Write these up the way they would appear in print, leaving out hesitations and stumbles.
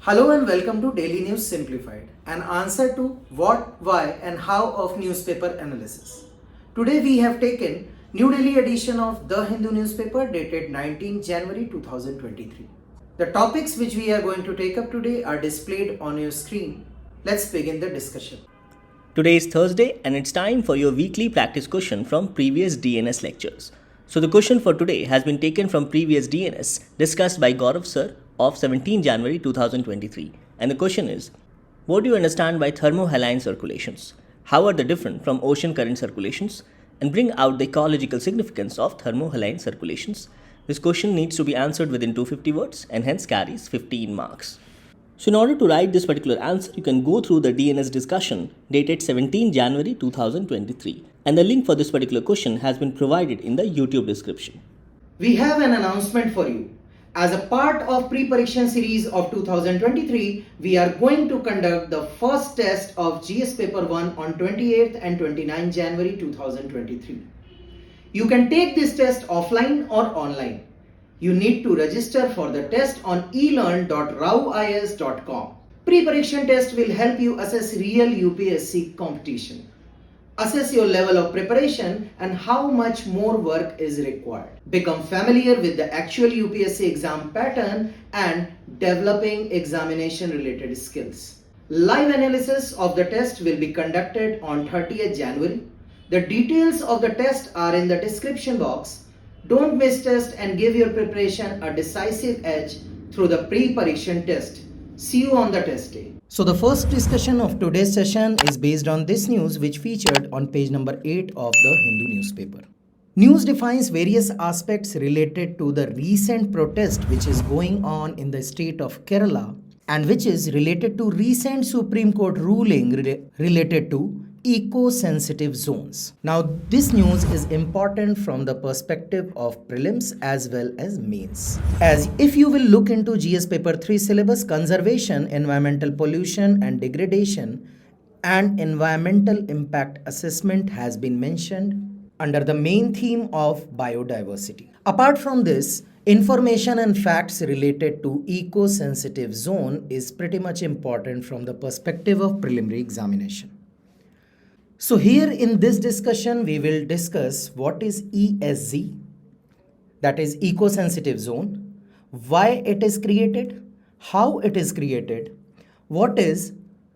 Hello and welcome to Daily News Simplified, an answer to what, why and how of newspaper analysis. Today we have taken New Delhi edition of The Hindu newspaper dated 19 January 2023. The topics which we are going to take up today are displayed on your screen. Let's begin the discussion. Today is Thursday and it's time for your weekly practice question from previous DNS lectures. So the question for today has been taken from previous DNS discussed by Gaurav sir of 17 January 2023. And the question is, what do you understand by thermohaline circulations? How are they different from ocean current circulations? And bring out the ecological significance of thermohaline circulations. This question needs to be answered within 250 words and hence carries 15 marks. So in order to write this particular answer, you can go through the DNS discussion dated 17 January 2023. And the link for this particular question has been provided in the YouTube description. We have an announcement for you. As a part of Pre-Pareekshan series of 2023, we are going to conduct the first test of GS Paper 1 on 28th and 29th January 2023. You can take this test offline or online. You need to register for the test on elearn.rauis.com. Pre-Pareekshan test will help you assess real UPSC competition. Assess your level of preparation and how much more work is required. Become familiar with the actual UPSC exam pattern and developing examination related skills. Live analysis of the test will be conducted on 30th January. The details of the test are in the description box. Don't miss test and give your preparation a decisive edge through the pre-Pareekshan test. See you on the test day. So the first discussion of today's session is based on this news which featured on page number 8 of the Hindu newspaper. News defines various aspects related to the recent protest which is going on in the state of Kerala and which is related to recent Supreme Court ruling related to eco-sensitive zones. Now this news is important from the perspective of prelims as well as mains. As if you will look into GS paper 3 syllabus, conservation, environmental pollution and degradation and environmental impact assessment has been mentioned under the main theme of biodiversity. Apart from this, information and facts related to eco-sensitive zone is pretty much important from the perspective of preliminary examination. So here in this discussion, we will discuss what is ESZ, that is eco-sensitive zone, why it is created, how it is created, what is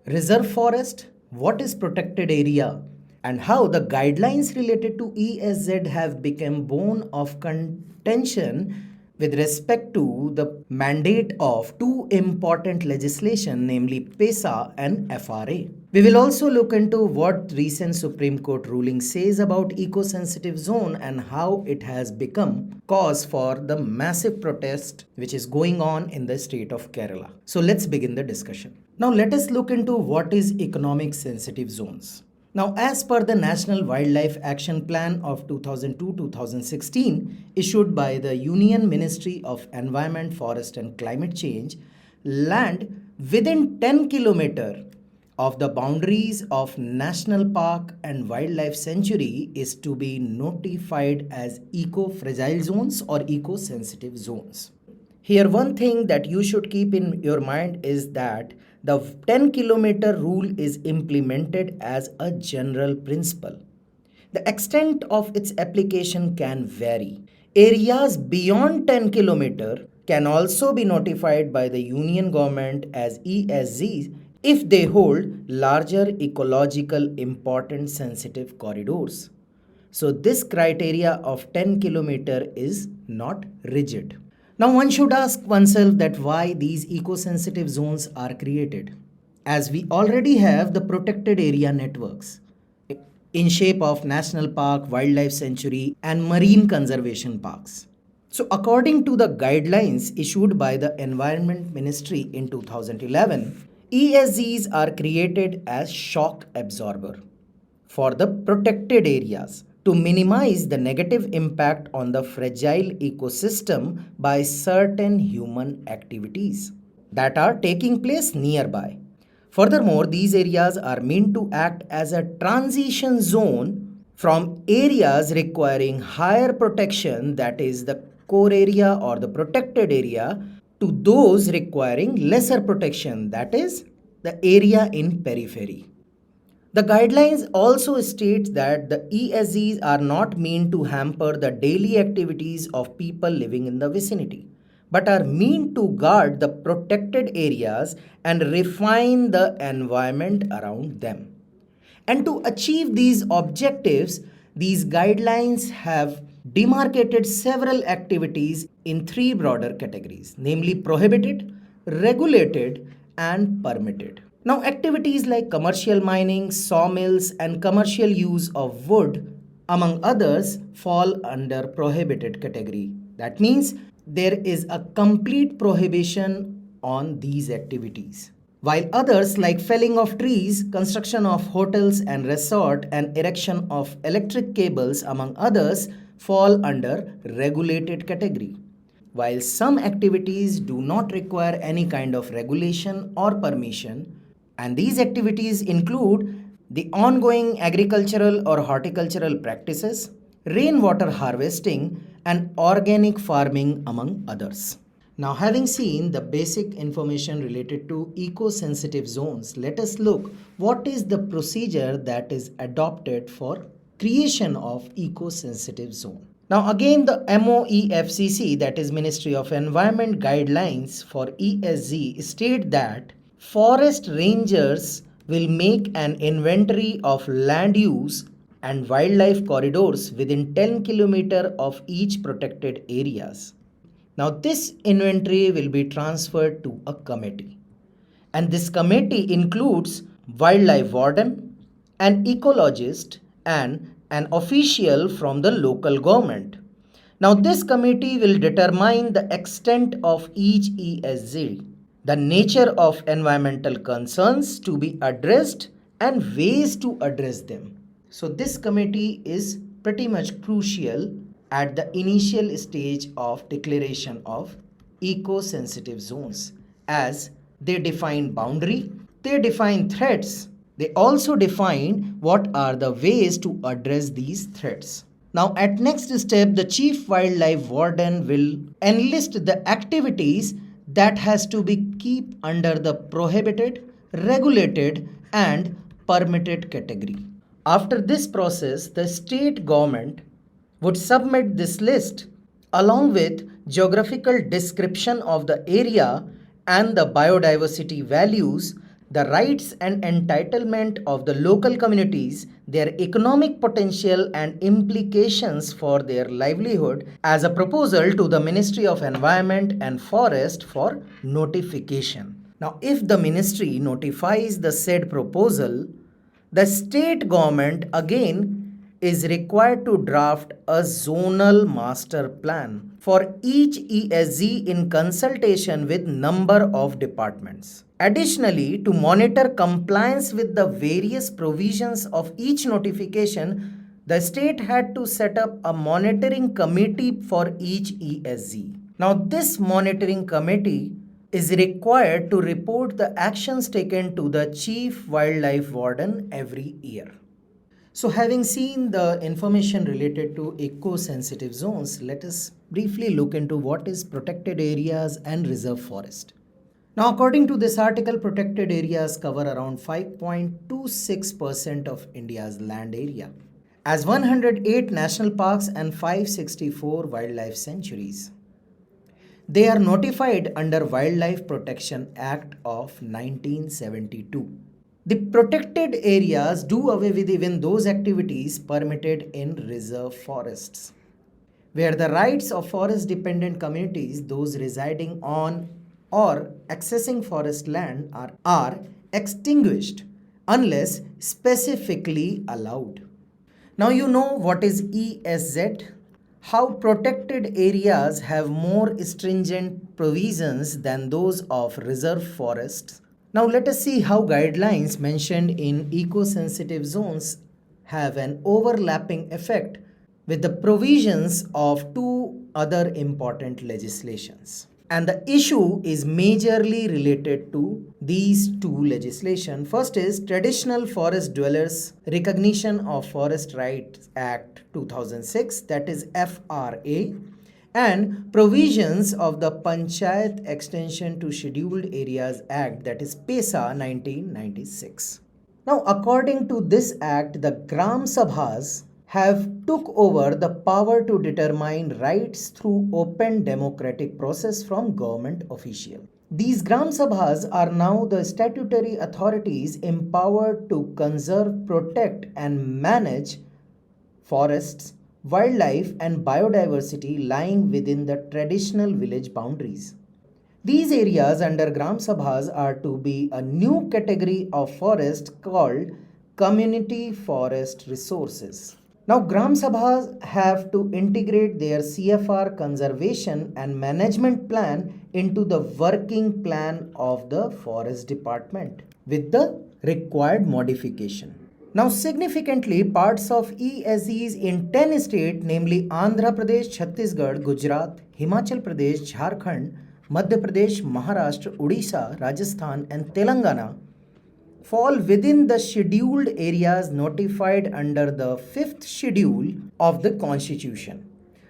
reserve forest, what is protected area, and how the guidelines related to ESZ have become bone of contention with respect to the mandate of two important legislation, namely PESA and FRA. We will also look into what recent Supreme Court ruling says about eco-sensitive zone and how it has become cause for the massive protest which is going on in the state of Kerala. So let's begin the discussion. Now let us look into what is economic sensitive zones. Now, as per the National Wildlife Action Plan of 2002-2016 issued by the Union Ministry of Environment, Forest and Climate Change, land within 10 km of the boundaries of National Park and Wildlife Sanctuary is to be notified as eco-fragile zones or eco-sensitive zones. Here, one thing that you should keep in your mind is that the 10 kilometer rule is implemented as a general principle. The extent of its application can vary. Areas beyond 10 kilometer can also be notified by the union government as ESZs if they hold larger ecological important sensitive corridors. So this criteria of 10 kilometer is not rigid. Now one should ask oneself that why these eco-sensitive zones are created, as we already have the protected area networks in shape of National Park, Wildlife Sanctuary and Marine Conservation Parks. So according to the guidelines issued by the Environment Ministry in 2011, ESZs are created as shock absorber for the protected areas to minimize the negative impact on the fragile ecosystem by certain human activities that are taking place nearby. Furthermore, these areas are meant to act as a transition zone from areas requiring higher protection, that is the core area or the protected area, to those requiring lesser protection, that is, the area in periphery. The guidelines also state that the ESZs are not meant to hamper the daily activities of people living in the vicinity, but are meant to guard the protected areas and refine the environment around them. And to achieve these objectives, these guidelines have demarcated several activities in three broader categories, namely prohibited, regulated, and permitted. Now, activities like commercial mining, sawmills, and commercial use of wood, among others, fall under prohibited category. That means there is a complete prohibition on these activities. While others like felling of trees, construction of hotels and resort, and erection of electric cables, among others, fall under regulated category. While some activities do not require any kind of regulation or permission, and these activities include the ongoing agricultural or horticultural practices, rainwater harvesting, and organic farming, among others. Now, having seen the basic information related to eco-sensitive zones, let us look what is the procedure that is adopted for creation of eco-sensitive zone. Now, again, the MOEFCC, that is Ministry of Environment guidelines for ESZ, state that forest rangers will make an inventory of land use and wildlife corridors within 10 km of each protected areas. Now, this inventory will be transferred to a committee, and this committee includes wildlife warden, an ecologist, and an official from the local government. Now, this committee will determine the extent of each ESZ, the nature of environmental concerns to be addressed, and ways to address them. So, this committee is pretty much crucial at the initial stage of declaration of eco-sensitive zones, as they define boundary, they define threats, they also define what are the ways to address these threats. Now, at next step, the chief wildlife warden will enlist the activities that has to be keep under the prohibited, regulated, and permitted category. After this process, the state government would submit this list along with geographical description of the area and the biodiversity values, the rights and entitlement of the local communities, their economic potential and implications for their livelihood as a proposal to the Ministry of Environment and Forest for notification. Now, if the ministry notifies the said proposal, the state government again is required to draft a zonal master plan for each ESZ in consultation with number of departments. Additionally, to monitor compliance with the various provisions of each notification, the state had to set up a monitoring committee for each ESZ. Now, this monitoring committee is required to report the actions taken to the chief wildlife warden every year. So, having seen the information related to eco-sensitive zones, let us briefly look into what is protected areas and reserve forest. Now, according to this article, protected areas cover around 5.26% of India's land area, as 108 national parks and 564 wildlife sanctuaries. They are notified under Wildlife Protection Act of 1972. The protected areas do away with even those activities permitted in reserve forests, where the rights of forest-dependent communities, those residing on or accessing forest land, are extinguished unless specifically allowed. Now you know what is ESZ, how protected areas have more stringent provisions than those of reserve forests. Now let us see how guidelines mentioned in eco-sensitive zones have an overlapping effect with the provisions of two other important legislations. And the issue is majorly related to these two legislation. First is Traditional Forest Dwellers Recognition of Forest Rights Act 2006, that is FRA, and provisions of the Panchayat Extension to Scheduled Areas Act, that is PESA 1996. Now, according to this act, the Gram Sabhas have took over the power to determine rights through open democratic process from government official. These Gram Sabhas are now the statutory authorities empowered to conserve, protect and manage forests, wildlife and biodiversity lying within the traditional village boundaries. These areas under Gram Sabhas are to be a new category of forest called community forest resources. Now, Gram Sabhas have to integrate their CFR conservation and management plan into the working plan of the forest department with the required modification. Now, significantly, parts of ESEs in 10 states, namely Andhra Pradesh, Chhattisgarh, Gujarat, Himachal Pradesh, Jharkhand, Madhya Pradesh, Maharashtra, Odisha, Rajasthan, and Telangana, fall within the scheduled areas notified under the 5th schedule of the Constitution.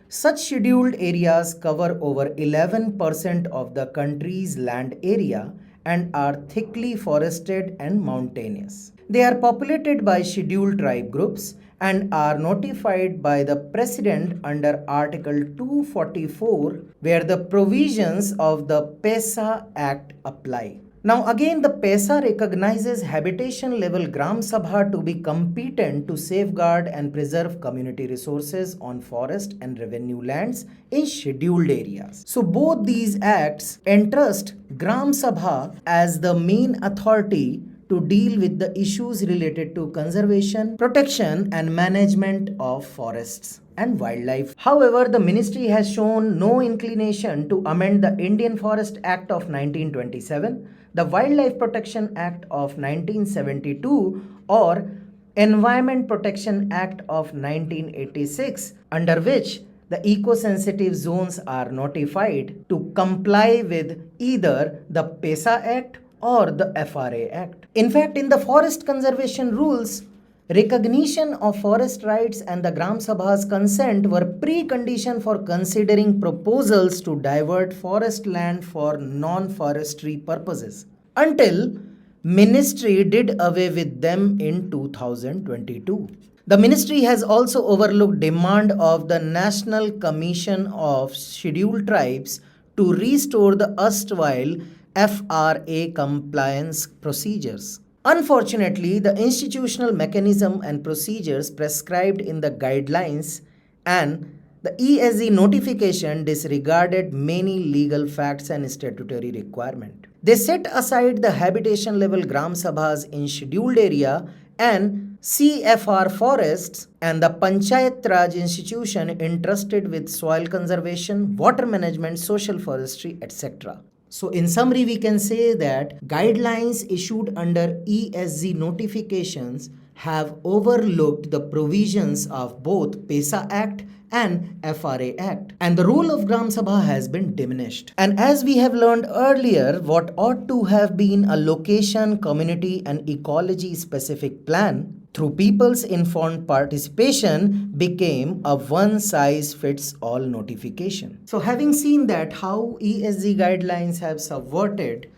Such scheduled areas cover over 11% of the country's land area and are thickly forested and mountainous. They are populated by scheduled tribe groups and are notified by the President under Article 244, where the provisions of the PESA Act apply. Now again, the PESA recognizes habitation level Gram Sabha to be competent to safeguard and preserve community resources on forest and revenue lands in scheduled areas. So both these acts entrust Gram Sabha as the main authority to deal with the issues related to conservation, protection and management of forests and wildlife. However, the ministry has shown no inclination to amend the Indian Forest Act of 1927, the Wildlife Protection Act of 1972 or Environment Protection Act of 1986, under which the eco-sensitive zones are notified to comply with either the PESA Act or the FRA Act. In fact, in the forest conservation rules, recognition of forest rights and the Gram Sabha's consent were precondition for considering proposals to divert forest land for non-forestry purposes, until ministry did away with them in 2022. The ministry has also overlooked demand of the National Commission of Scheduled Tribes to restore the erstwhile FRA compliance procedures. Unfortunately, the institutional mechanism and procedures prescribed in the guidelines and the ESE notification disregarded many legal facts and statutory requirements. They set aside the habitation level Gram Sabhas in scheduled area and CFR forests and the Panchayat Raj institution entrusted with soil conservation, water management, social forestry, etc. So in summary, we can say that guidelines issued under ESZ notifications have overlooked the provisions of both PESA Act and FRA Act, and the role of Gram Sabha has been diminished. And as we have learned earlier, what ought to have been a location, community and ecology specific plan through people's informed participation became a one-size-fits-all notification. So having seen that how ESG guidelines have subverted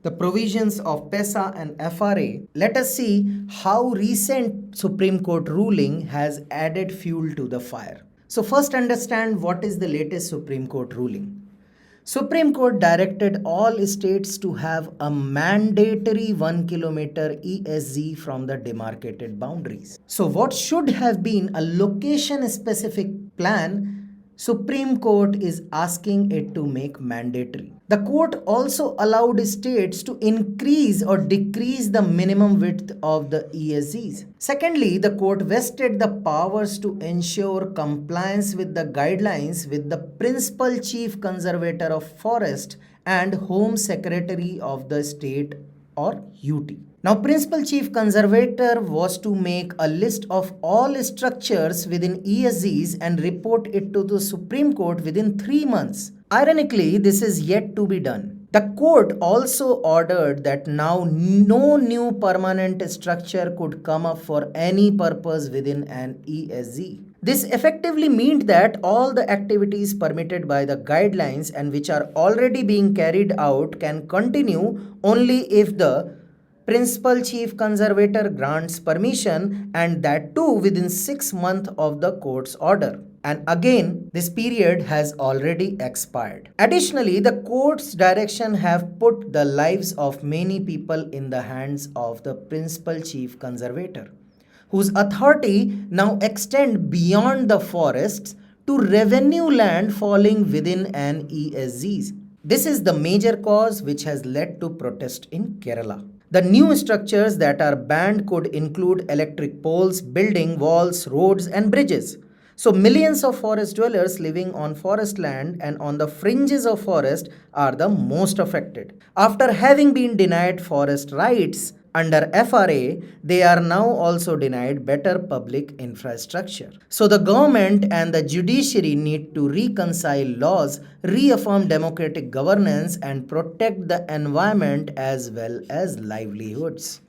the provisions of PESA and FRA, let us see how recent Supreme Court ruling has added fuel to the fire. So first understand what is the latest Supreme Court ruling. Supreme Court directed all states to have a mandatory 1 kilometer ESZ from the demarcated boundaries. So what should have been a location specific plan, Supreme Court is asking it to make mandatory. The court also allowed states to increase or decrease the minimum width of the ESZs. Secondly, the court vested the powers to ensure compliance with the guidelines with the Principal Chief Conservator of Forest and Home Secretary of the state or UT. Now, Principal Chief Conservator was to make a list of all structures within ESZs and report it to the Supreme Court within 3 months. Ironically, this is yet to be done. The court also ordered that now no new permanent structure could come up for any purpose within an ESZ. This effectively meant that all the activities permitted by the guidelines and which are already being carried out can continue only if the Principal Chief Conservator grants permission, and that too within 6 months of the court's order. And again, this period has already expired. Additionally, the court's direction have put the lives of many people in the hands of the Principal Chief Conservator, whose authority now extend beyond the forests to revenue land falling within an ESZ. This is the major cause which has led to protest in Kerala. The new structures that are banned could include electric poles, building walls, roads and bridges. So millions of forest dwellers living on forest land and on the fringes of forest are the most affected. After having been denied forest rights under FRA, they are now also denied better public infrastructure. So the government and the judiciary need to reconcile laws, reaffirm democratic governance and protect the environment as well as livelihoods.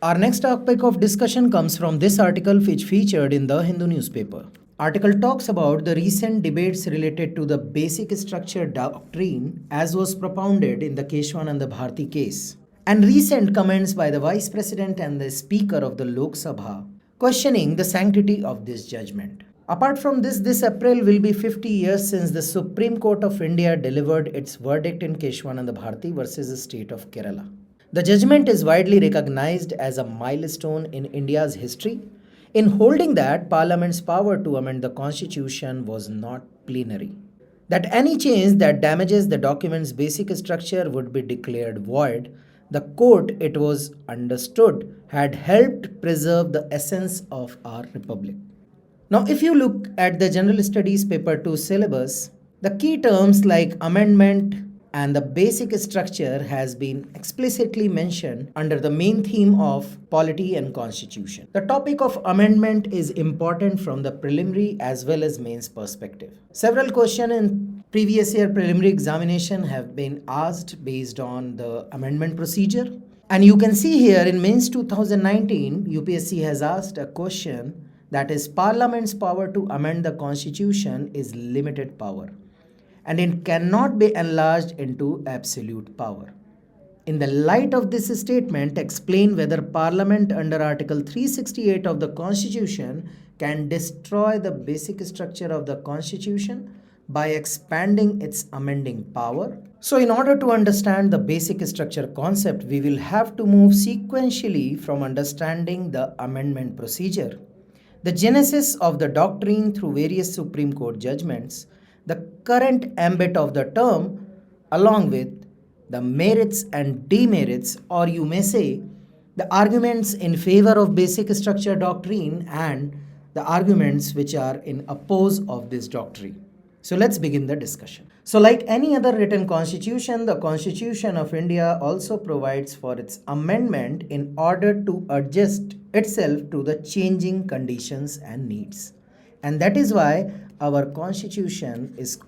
Our next topic of discussion comes from this article which featured in the Hindu newspaper. Article talks about the recent debates related to the basic structure doctrine as was propounded in the Keshwananda Bharti case, and recent comments by the Vice President and the Speaker of the Lok Sabha questioning the sanctity of this judgment. Apart from this April will be 50 years since the Supreme Court of India delivered its verdict in Keshwananda Bharti versus the state of Kerala. The judgment is widely recognized as a milestone in India's history in holding that Parliament's power to amend the constitution was not plenary, that any change that damages the document's basic structure would be declared void. The court, it was understood, had helped preserve the essence of our republic. Now, if you look at the General Studies Paper 2 syllabus, the key terms like amendment and the basic structure has been explicitly mentioned under the main theme of polity and constitution. The topic of amendment is important from the preliminary as well as mains perspective. Several questions in previous year preliminary examination have been asked based on the amendment procedure. And you can see here in mains 2019, UPSC has asked a question that is Parliament's power to amend the constitution is limited power, and it cannot be enlarged into absolute power. In the light of this statement, explain whether Parliament under Article 368 of the Constitution can destroy the basic structure of the Constitution by expanding its amending power. So in order to understand the basic structure concept, we will have to move sequentially from understanding the amendment procedure, the genesis of the doctrine through various Supreme Court judgments, the current ambit of the term, along with the merits and demerits, or you may say the arguments in favor of basic structure doctrine and the arguments which are in oppose of this doctrine. So let's begin the discussion. So like any other written constitution, the Constitution of India also provides for its amendment in order to adjust itself to the changing conditions and needs. And that is why our constitution is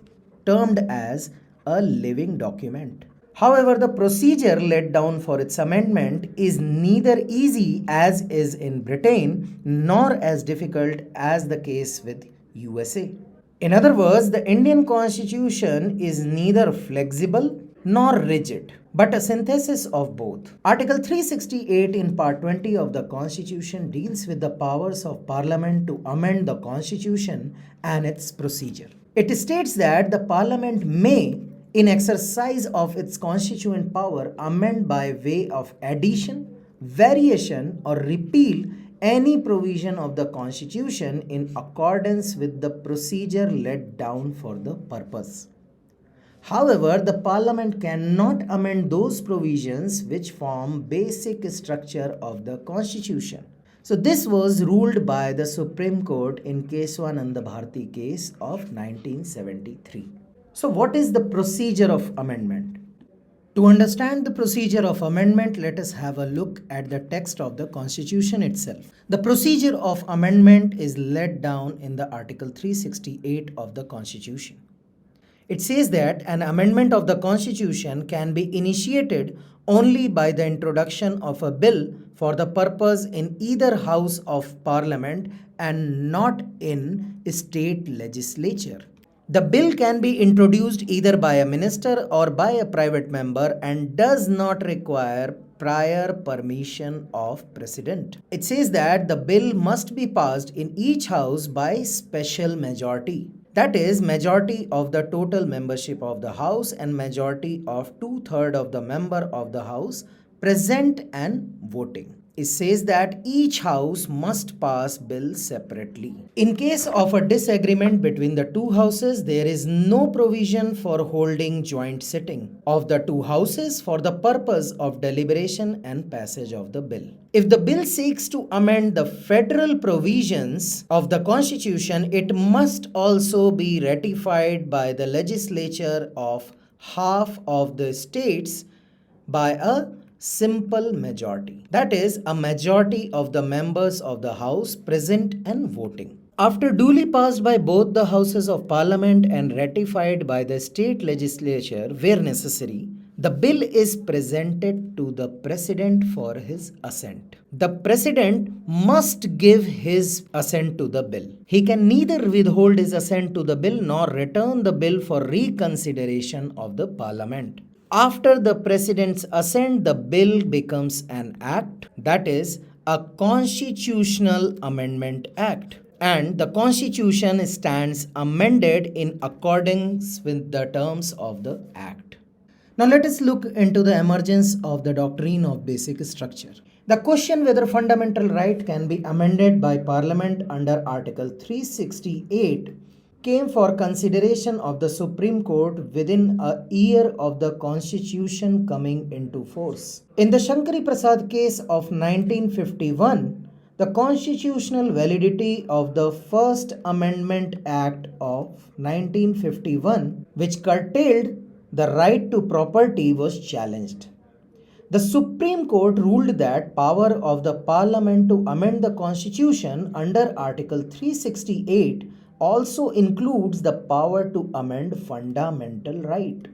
termed as a living document. However, the procedure laid down for its amendment is neither easy as is in Britain nor as difficult as the case with USA. In other words, the Indian constitution is neither flexible nor rigid, but a synthesis of both. Article 368 in Part 20 of the Constitution deals with the powers of Parliament to amend the Constitution and its procedure. It states that the Parliament may, in exercise of its constituent power, amend by way of addition, variation, or repeal any provision of the Constitution in accordance with the procedure laid down for the purpose. However, the Parliament cannot amend those provisions which form basic structure of the Constitution. So this was ruled by the Supreme Court in Keshwananda Bharti case of 1973. So what is the procedure of amendment? To understand the procedure of amendment, let us have a look at the text of the Constitution itself. The procedure of amendment is laid down in the Article 368 of the Constitution. It says that an amendment of the Constitution can be initiated only by the introduction of a bill for the purpose in either House of Parliament and not in state legislature. The bill can be introduced either by a minister or by a private member and does not require prior permission of president. It says that the bill must be passed in each house by special majority. That is, majority of the total membership of the house and majority of 2/3 of the member of the house present and voting. It says that each house must pass bills separately. In case of a disagreement between the two houses, there is no provision for holding joint sitting of the two houses for the purpose of deliberation and passage of the bill. If the bill seeks to amend the federal provisions of the Constitution, it must also be ratified by the legislature of half of the states by a simple majority. That is, a majority of the members of the House present and voting. After duly passed by both the Houses of Parliament and ratified by the state legislature where necessary, the bill is presented to the President for his assent. The President must give his assent to the bill. He can neither withhold his assent to the bill nor return the bill for reconsideration of the Parliament. After the President's assent, the bill becomes an act, that is, a Constitutional Amendment Act. And the Constitution stands amended in accordance with the terms of the Act. Now let us look into the emergence of the doctrine of basic structure. The question whether fundamental right can be amended by Parliament under Article 368 came for consideration of the Supreme Court within a year of the Constitution coming into force. In the Shankari Prasad case of 1951, the constitutional validity of the First Amendment Act of 1951, which curtailed the right to property, was challenged. The Supreme Court ruled that power of the Parliament to amend the Constitution under Article 368 also includes the power to amend fundamental right.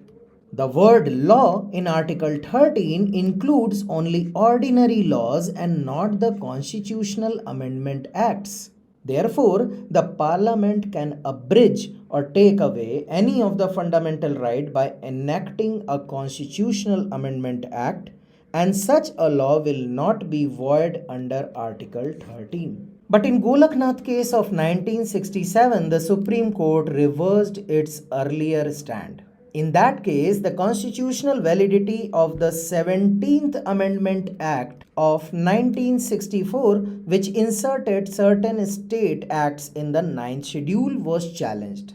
The word law in Article 13 includes only ordinary laws and not the constitutional amendment acts. Therefore, the Parliament can abridge or take away any of the fundamental right by enacting a constitutional amendment act, and such a law will not be void under Article 13. But in Golaknath case of 1967, the Supreme Court reversed its earlier stand. In that case, the constitutional validity of the 17th Amendment Act of 1964, which inserted certain state acts in the 9th schedule, was challenged.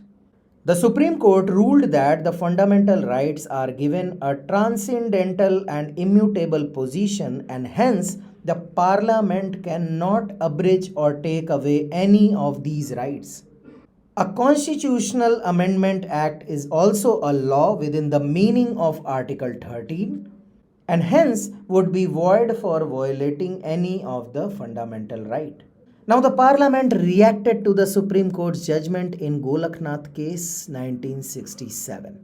The Supreme Court ruled that the fundamental rights are given a transcendental and immutable position, and hence the Parliament cannot abridge or take away any of these rights. A Constitutional Amendment Act is also a law within the meaning of Article 13 and hence would be void for violating any of the fundamental right. Now the Parliament reacted to the Supreme Court's judgment in Golaknath case 1967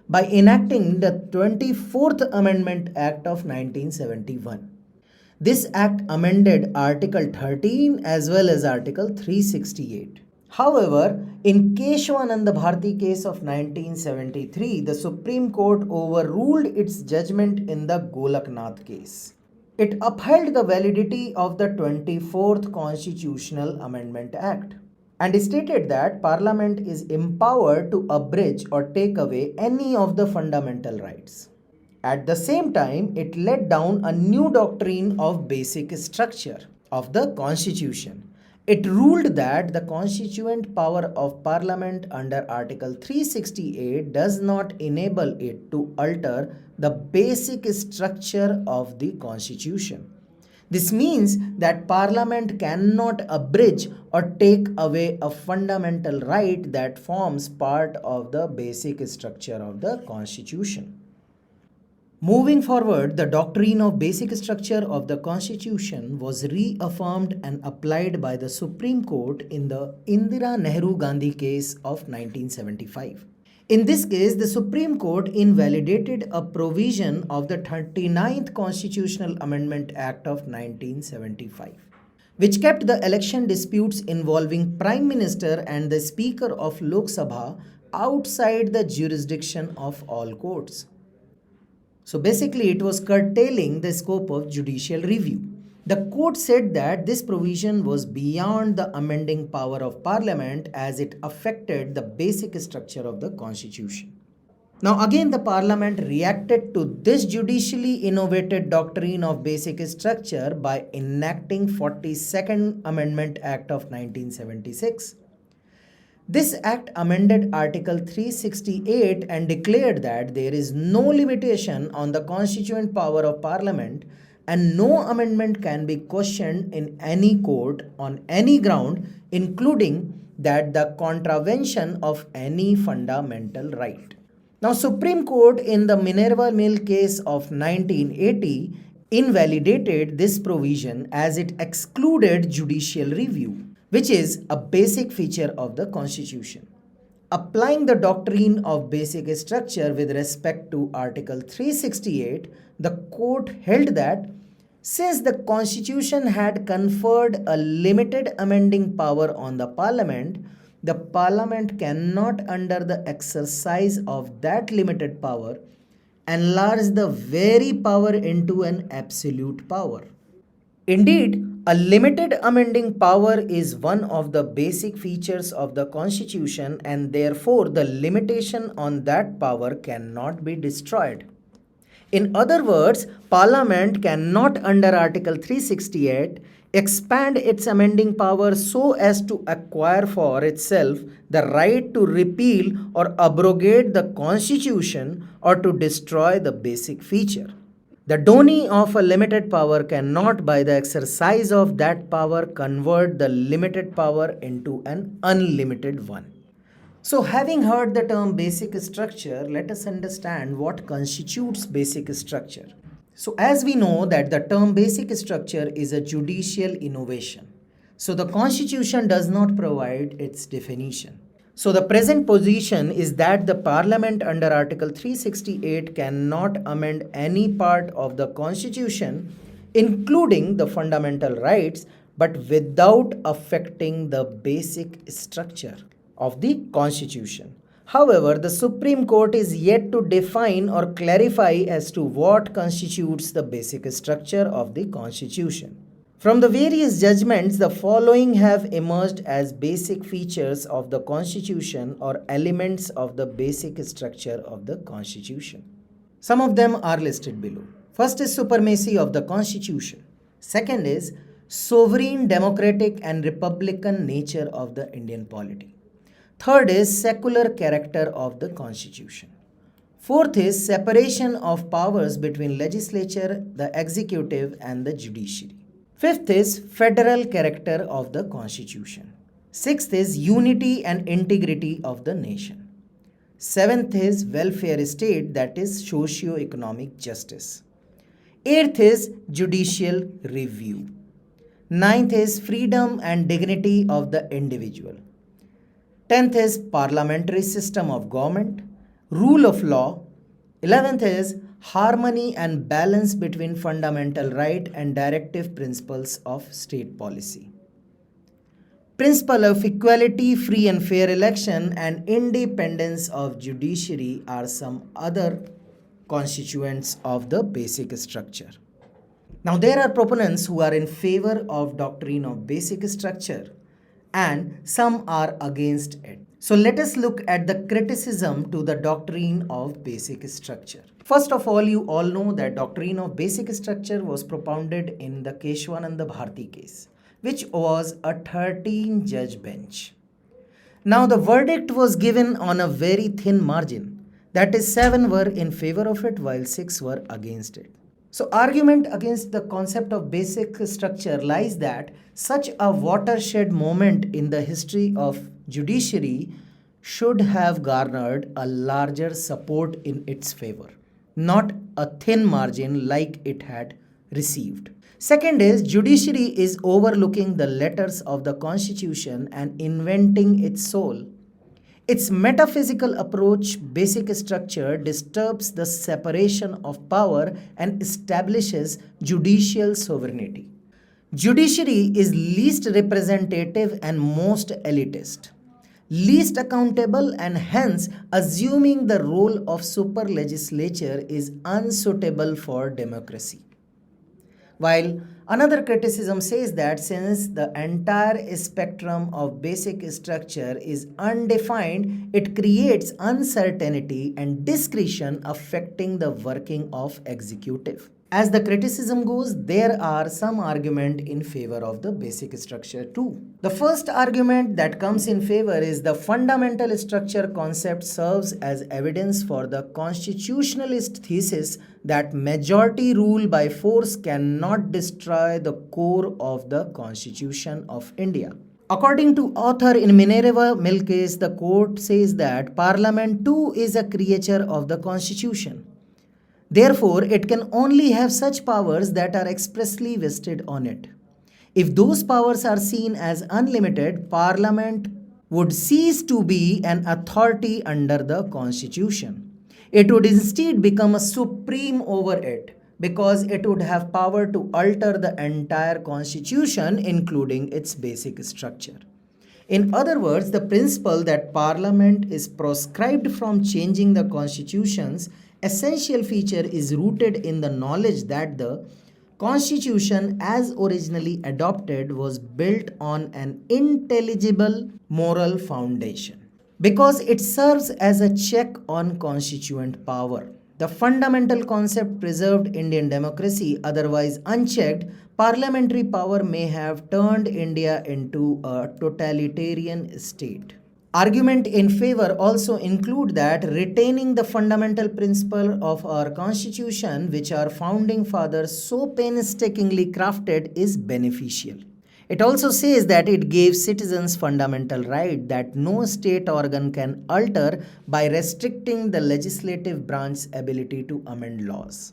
by enacting the 24th Amendment Act of 1971. This act amended Article 13 as well as Article 368. However, in Keshavananda Bharati case of 1973, the Supreme Court overruled its judgment in the Golaknath case. It upheld the validity of the 24th Constitutional Amendment Act and stated that Parliament is empowered to abridge or take away any of the fundamental rights. At the same time, it laid down a new doctrine of basic structure of the Constitution. It ruled that the constituent power of Parliament under Article 368 does not enable it to alter the basic structure of the Constitution. This means that Parliament cannot abridge or take away a fundamental right that forms part of the basic structure of the Constitution. Moving forward, the doctrine of basic structure of the Constitution was reaffirmed and applied by the Supreme Court in the Indira Nehru Gandhi case of 1975. In this case, the Supreme Court invalidated a provision of the 39th Constitutional Amendment Act of 1975, which kept the election disputes involving Prime Minister and the Speaker of Lok Sabha outside the jurisdiction of all courts. So basically, it was curtailing the scope of judicial review. The court said that this provision was beyond the amending power of Parliament as it affected the basic structure of the Constitution. Now again, the Parliament reacted to this judicially innovated doctrine of basic structure by enacting 42nd Amendment Act of 1976. This act amended Article 368 and declared that there is no limitation on the constituent power of Parliament and no amendment can be questioned in any court on any ground, including that the contravention of any fundamental right. Now, Supreme Court in the Minerva Mill case of 1980 invalidated this provision as it excluded judicial review, which is a basic feature of the Constitution. Applying the doctrine of basic structure with respect to Article 368, the court held that since the Constitution had conferred a limited amending power on the Parliament, the Parliament cannot, under the exercise of that limited power, enlarge the very power into an absolute power. Indeed, a limited amending power is one of the basic features of the Constitution and therefore the limitation on that power cannot be destroyed. In other words, Parliament cannot under Article 368 expand its amending power so as to acquire for itself the right to repeal or abrogate the Constitution or to destroy the basic feature. The donee of a limited power cannot, by the exercise of that power, convert the limited power into an unlimited one. So, having heard the term basic structure, let us understand what constitutes basic structure. So, as we know that the term basic structure is a judicial innovation. So, the Constitution does not provide its definition. So, the present position is that the Parliament under Article 368 cannot amend any part of the Constitution, including the fundamental rights, but without affecting the basic structure of the Constitution. However, the Supreme Court is yet to define or clarify as to what constitutes the basic structure of the Constitution. From the various judgments, the following have emerged as basic features of the Constitution or elements of the basic structure of the Constitution. Some of them are listed below. First is supremacy of the Constitution. Second is sovereign, democratic and republican nature of the Indian polity. Third is secular character of the Constitution. Fourth is separation of powers between legislature, the executive and the judiciary. Fifth is federal character of the Constitution. Sixth is unity and integrity of the nation. Seventh is welfare state, that is socio-economic justice. Eighth is judicial review. Ninth is freedom and dignity of the individual. 10th is parliamentary system of government, rule of law. 11th is harmony and balance between fundamental right and directive principles of state policy. Principle of equality, free and fair election and independence of judiciary are some other constituents of the basic structure. Now there are proponents who are in favor of doctrine of basic structure and some are against it. So let us look at the criticism to the doctrine of basic structure. First of all, you all know that doctrine of basic structure was propounded in the Keshwananda Bharti case, which was a 13-judge bench. Now the verdict was given on a very thin margin, that is 7 were in favor of it while 6 were against it. So argument against the concept of basic structure lies that such a watershed moment in the history of judiciary should have garnered a larger support in its favor, not a thin margin like it had received. Second is judiciary is overlooking the letters of the Constitution and inventing its soul. Its metaphysical approach, basic structure, disturbs the separation of power and establishes judicial sovereignty. Judiciary is least representative and most elitist, least accountable, and hence assuming the role of super legislature is unsuitable for democracy. While another criticism says that since the entire spectrum of basic structure is undefined, it creates uncertainty and discretion affecting the working of executive. As the criticism goes, there are some argument in favor of the basic structure too. The first argument that comes in favor is the fundamental structure concept serves as evidence for the constitutionalist thesis that majority rule by force cannot destroy the core of the Constitution of India. According to author in Minerva Mill case, the court says that Parliament too is a creature of the Constitution. Therefore, it can only have such powers that are expressly vested on it. If those powers are seen as unlimited, Parliament would cease to be an authority under the Constitution. It would instead become a supreme over it because it would have power to alter the entire Constitution, including its basic structure. In other words, the principle that Parliament is proscribed from changing the Constitution's essential feature is rooted in the knowledge that the Constitution, as originally adopted, was built on an intelligible moral foundation. Because it serves as a check on constituent power. The fundamental concept preserved Indian democracy, otherwise unchecked, parliamentary power may have turned India into a totalitarian state. Argument in favor also include that retaining the fundamental principle of our constitution, which our founding fathers so painstakingly crafted, is beneficial. It also says that it gave citizens fundamental right that no state organ can alter by restricting the legislative branch's ability to amend laws.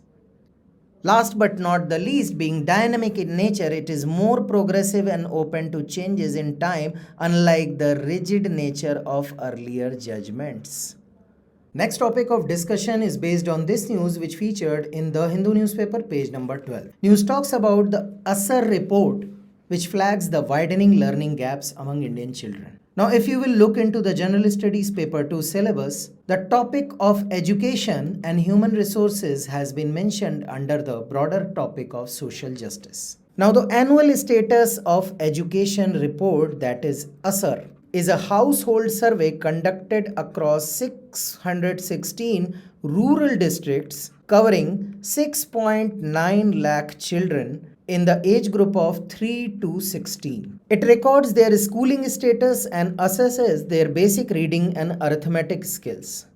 Last but not the least, being dynamic in nature, it is more progressive and open to changes in time, unlike the rigid nature of earlier judgments. Next topic of discussion is based on this news which featured in the Hindu newspaper, page number 12. News talks about the ASER report which flags the widening learning gaps among Indian children. Now, if you will look into the General Studies Paper 2 syllabus, the topic of education and human resources has been mentioned under the broader topic of social justice. Now, the annual status of education report, that is ASER, is a household survey conducted across 616 rural districts covering 6.9 lakh children in the age group of 3 to 16. It records their schooling status and assesses their basic reading and arithmetic skills.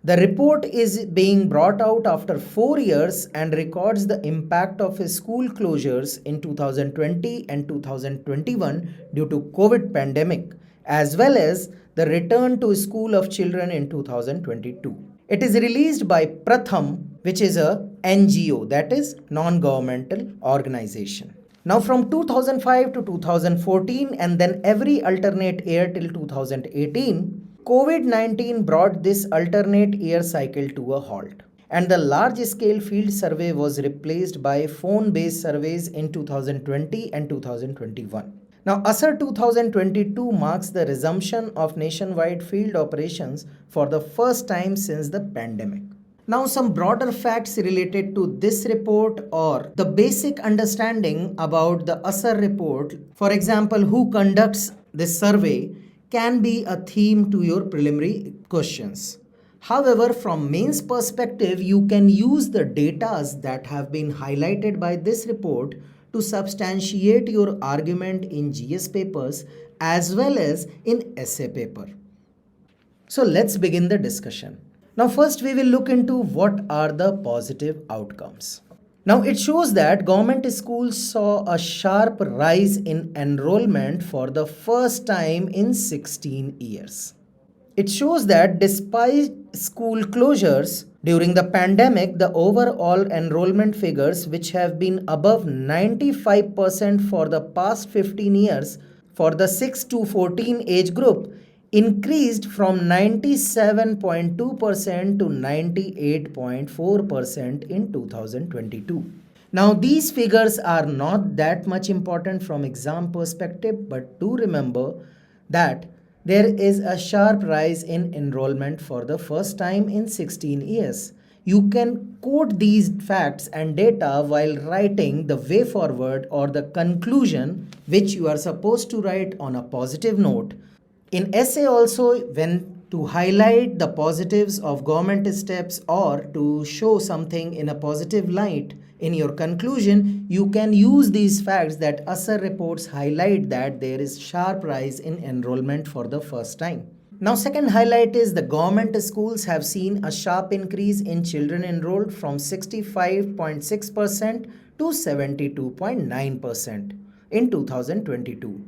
The report is being brought out after 4 years and records the impact of school closures in 2020 and 2021 due to COVID pandemic, as well as the return to school of children in 2022. It is released by Pratham, which is a NGO, that is non-governmental organization. Now from 2005 to 2014 and then every alternate year till 2018, COVID-19 brought this alternate year cycle to a halt. And the large-scale field survey was replaced by phone-based surveys in 2020 and 2021. Now, ASER 2022 marks the resumption of nationwide field operations for the first time since the pandemic. Now, some broader facts related to this report or the basic understanding about the ASER report, for example, who conducts this survey, can be a theme to your preliminary questions. However, from mains perspective, you can use the data that have been highlighted by this report to substantiate your argument in GS papers as well as in essay paper. So let's begin the discussion. Now first we will look into what are the positive outcomes. Now it shows that government schools saw a sharp rise in enrollment for the first time in 16 years. It shows that despite school closures during the pandemic, the overall enrollment figures, which have been above 95% for the past 15 years for the 6 to 14 age group, increased from 97.2% to 98.4% in 2022. Now, these figures are not that much important from exam perspective, but do remember that there is a sharp rise in enrollment for the first time in 16 years. You can quote these facts and data while writing the way forward or the conclusion, which you are supposed to write on a positive note. In essay also, when to highlight the positives of government steps or to show something in a positive light in your conclusion, you can use these facts that ASER reports highlight that there is sharp rise in enrollment for the first time. Now, second highlight is the government schools have seen a sharp increase in children enrolled from 65.6% to 72.9% in 2022.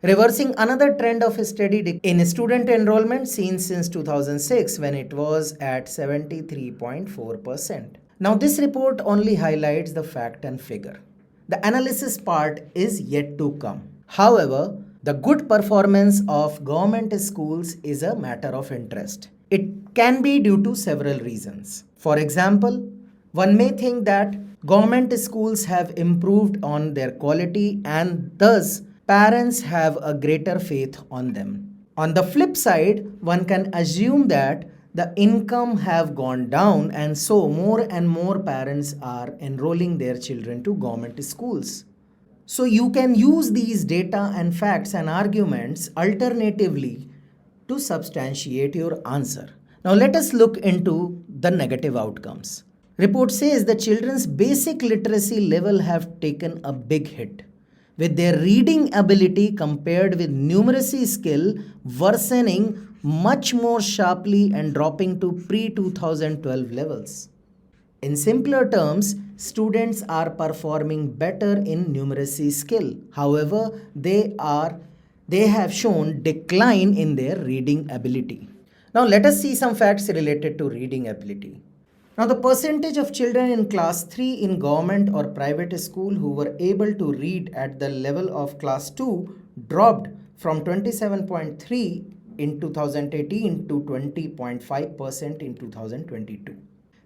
Reversing another trend of steady decline in student enrollment seen since 2006 when it was at 73.4%. Now, this report only highlights the fact and figure. The analysis part is yet to come. However, the good performance of government schools is a matter of interest. It can be due to several reasons. For example, one may think that government schools have improved on their quality and thus parents have a greater faith on them. On the flip side, one can assume that the income have gone down and so more and more parents are enrolling their children to government schools. So you can use these data and facts and arguments alternatively to substantiate your answer. Now let us look into the negative outcomes. Report says the children's basic literacy level have taken a big hit, with their reading ability compared with numeracy skill worsening much more sharply and dropping to pre-2012 levels. In simpler terms, students are performing better in numeracy skill. However, they have shown decline in their reading ability. Now let us see some facts related to reading ability. Now, the percentage of children in class 3 in government or private school who were able to read at the level of class 2 dropped from 27.3 in 2018 to 20.5% in 2022.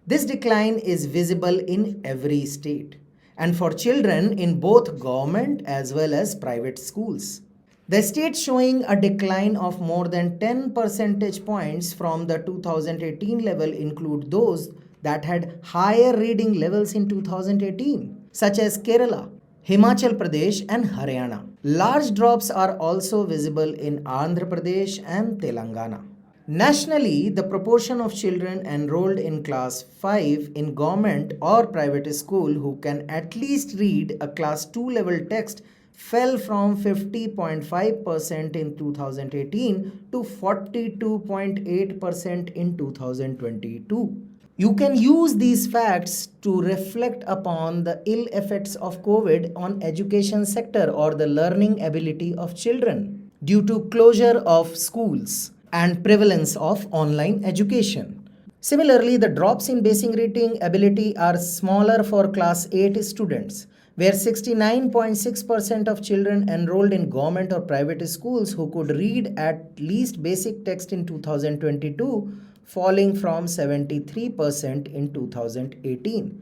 This decline is visible in every state and for children in both government as well as private schools. The states showing a decline of more than 10 percentage points from the 2018 level include those that had higher reading levels in 2018, such as Kerala, Himachal Pradesh, and Haryana. Large drops are also visible in Andhra Pradesh and Telangana. Nationally, the proportion of children enrolled in class 5 in government or private school who can at least read a class 2 level text fell from 50.5% in 2018 to 42.8% in 2022. You can use these facts to reflect upon the ill effects of COVID on education sector or the learning ability of children due to closure of schools and prevalence of online education. Similarly, the drops in basic reading ability are smaller for class 8 students, where 69.6% of children enrolled in government or private schools who could read at least basic text in 2022, falling from 73% in 2018.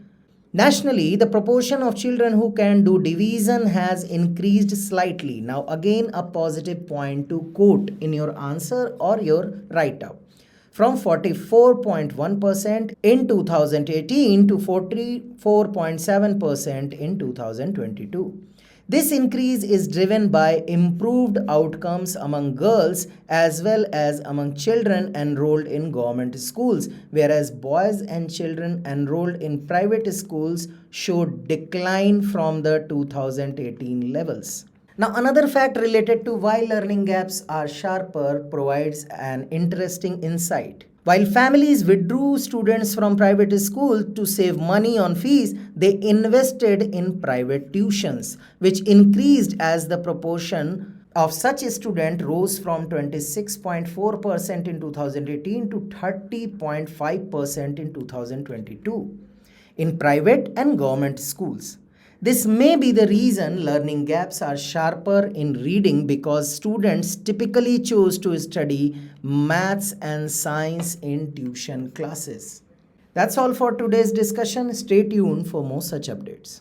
Nationally, the proportion of children who can do division has increased slightly. Now, again, a positive point to quote in your answer or your write-up. From 44.1% in 2018 to 44.7% in 2022. This increase is driven by improved outcomes among girls as well as among children enrolled in government schools, whereas boys and children enrolled in private schools showed decline from the 2018 levels. Now, another fact related to why learning gaps are sharper provides an interesting insight. While families withdrew students from private schools to save money on fees, they invested in private tuitions, which increased as the proportion of such a student rose from 26.4% in 2018 to 30.5% in 2022 in private and government schools. This may be the reason learning gaps are sharper in reading because students typically choose to study maths and science in tuition classes. That's all for today's discussion. Stay tuned for more such updates.